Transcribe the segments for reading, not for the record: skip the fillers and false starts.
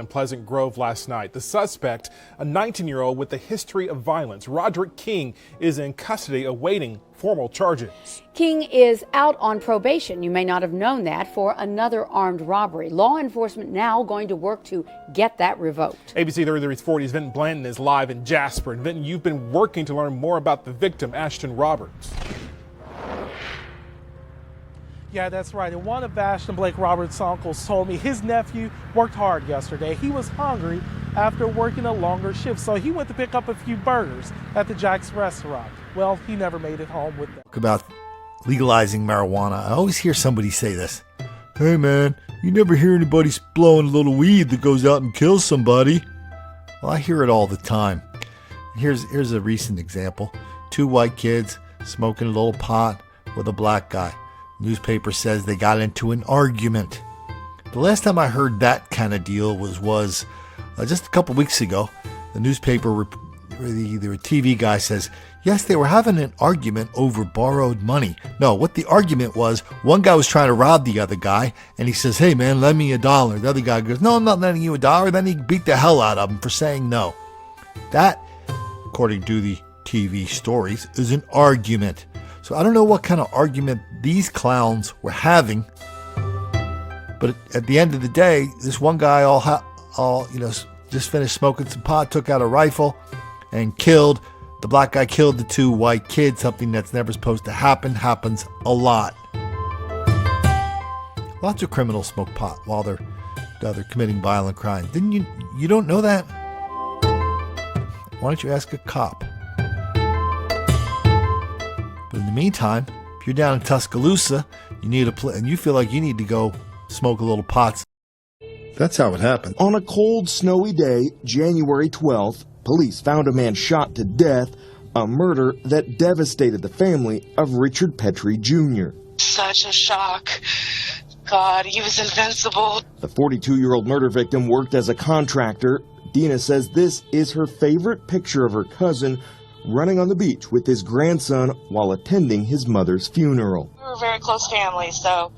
In Pleasant Grove last night. The suspect, a 19-year-old with a history of violence, Roderick King, is in custody awaiting formal charges. King is out on probation. You may not have known that, for another armed robbery. Law enforcement now going to work to get that revoked. ABC 33's Vinton Blanton is live in Jasper. And Vinton, you've been working to learn more about the victim, Ashton Roberts. Yeah, that's right. And one of Ashton Blake Roberts' uncles told me his nephew worked hard yesterday. He was hungry after working a longer shift, so he went to pick up a few burgers at the Jack's restaurant. Well, he never made it home with them. About legalizing marijuana, I always hear somebody say this. Hey man, you never hear anybody blowing a little weed that goes out and kills somebody. Well, I hear it all the time. Here's a recent example. 2 white kids smoking a little pot with a black guy. Newspaper says they got into an argument. The last time I heard that kind of deal was just a couple weeks ago. The newspaper, the TV guy says, yes, they were having an argument over borrowed money. No, what the argument was, one guy was trying to rob the other guy, and he says, hey man, lend me $1. The other guy goes, no, I'm not lending you $1. Then he beat the hell out of him for saying no. That, according to the TV stories, is an argument. So I don't know what kind of argument these clowns were having, but at the end of the day, this one guy just finished smoking some pot, took out a rifle, and killed. The black guy killed the 2 white kids. Something that's never supposed to happen. Happens a lot. Lots of criminals smoke pot while they're committing violent crimes. Didn't you? You don't know that? Why don't you ask a cop? But in the meantime, if you're down in Tuscaloosa, and you feel like you need to go smoke a little pot. That's how it happened. On a cold, snowy day, January 12th, police found a man shot to death, a murder that devastated the family of Richard Petrie Jr. Such a shock. God, he was invincible. The 42-year-old murder victim worked as a contractor. Dina says this is her favorite picture of her cousin running on the beach with his grandson while attending his mother's funeral. We were a very close family, so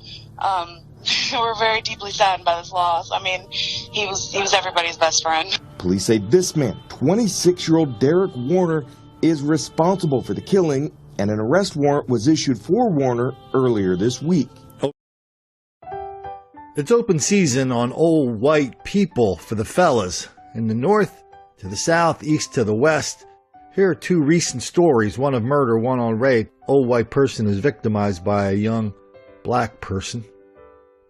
we're very deeply saddened by this loss. I mean, he was everybody's best friend. Police say this man, 26-year-old Derek Warner, is responsible for the killing, and an arrest warrant was issued for Warner earlier this week. It's open season on old white people for the fellas. In the north, to the south, east to the west. Here are 2 recent stories, one of murder, one on rape. Old white person is victimized by a young black person.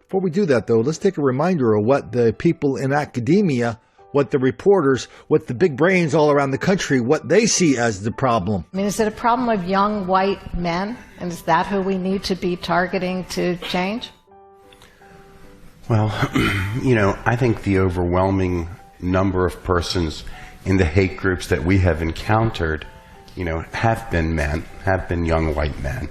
Before we do that, though, let's take a reminder of what the people in academia, what the reporters, what the big brains all around the country, what they see as the problem. I mean, is it a problem of young white men? And is that who we need to be targeting to change? Well, I think the overwhelming number of persons in the hate groups that we have encountered, have been men, have been young white men.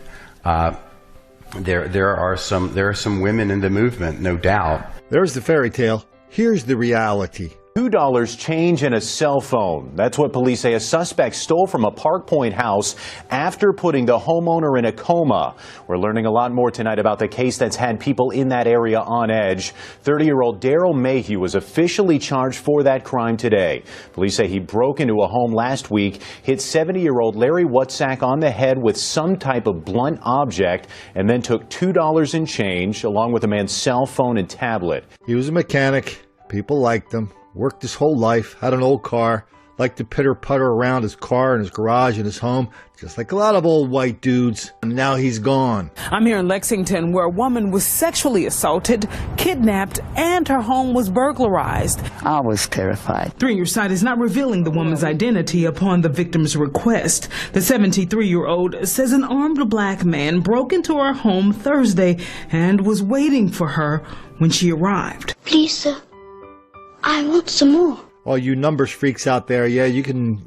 There are some women in the movement, no doubt. There's the fairy tale. Here's the reality. $2 change and a cell phone. That's what police say a suspect stole from a Park Point house after putting the homeowner in a coma. We're learning a lot more tonight about the case that's had people in that area on edge. 30-year-old Daryl Mayhew was officially charged for that crime today. Police say he broke into a home last week, hit 70-year-old Larry Wutsack on the head with some type of blunt object, and then took $2 in change along with the man's cell phone and tablet. He was a mechanic. People liked him. Worked his whole life, had an old car, liked to pitter-putter around his car and his garage and his home, just like a lot of old white dudes. And now he's gone. I'm here in Lexington, where a woman was sexually assaulted, kidnapped, and her home was burglarized. I was terrified. 3 Your Side is not revealing the woman's identity upon the victim's request. The 73-year-old says an armed black man broke into her home Thursday and was waiting for her when she arrived. Please, sir. I want some more. All you numbers freaks out there, yeah, you can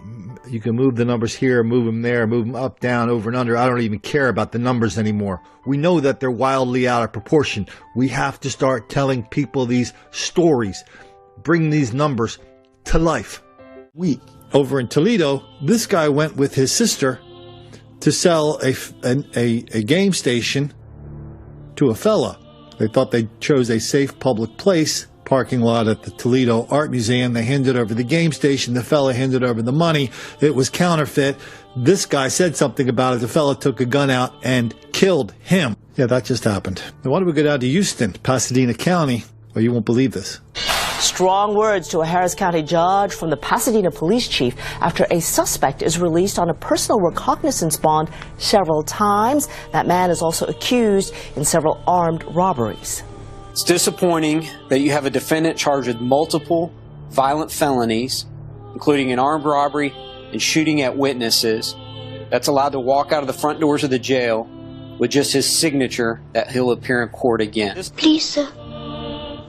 move the numbers here, move them there, move them up, down, over and under. I don't even care about the numbers anymore. We know that they're wildly out of proportion. We have to start telling people these stories, bring these numbers to life. Over in Toledo, this guy went with his sister to sell a game station to a fella. They thought they chose a safe public place parking lot at the Toledo Art Museum. They handed over the game station. The fella handed over the money. It was counterfeit. This guy said something about it. The fella took a gun out and killed him. Yeah, that just happened. Now, why don't we go down to Houston, Pasadena County? Well, you won't believe this. Strong words to a Harris County judge from the Pasadena police chief after a suspect is released on a personal recognizance bond several times. That man is also accused in several armed robberies. It's disappointing that you have a defendant charged with multiple violent felonies, including an armed robbery and shooting at witnesses, that's allowed to walk out of the front doors of the jail with just his signature that he'll appear in court again. Please, sir,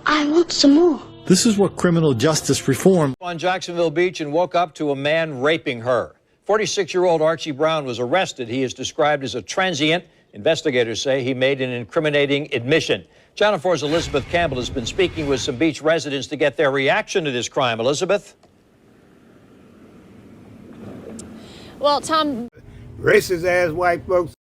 I want some more. This is what criminal justice reform. On Jacksonville Beach and woke up to a man raping her. 46-year-old Archie Brown was arrested. He is described as a transient. Investigators say he made an incriminating admission. Channel 4's Elizabeth Campbell has been speaking with some beach residents to get their reaction to this crime. Elizabeth? Well, Tom, racist ass white folks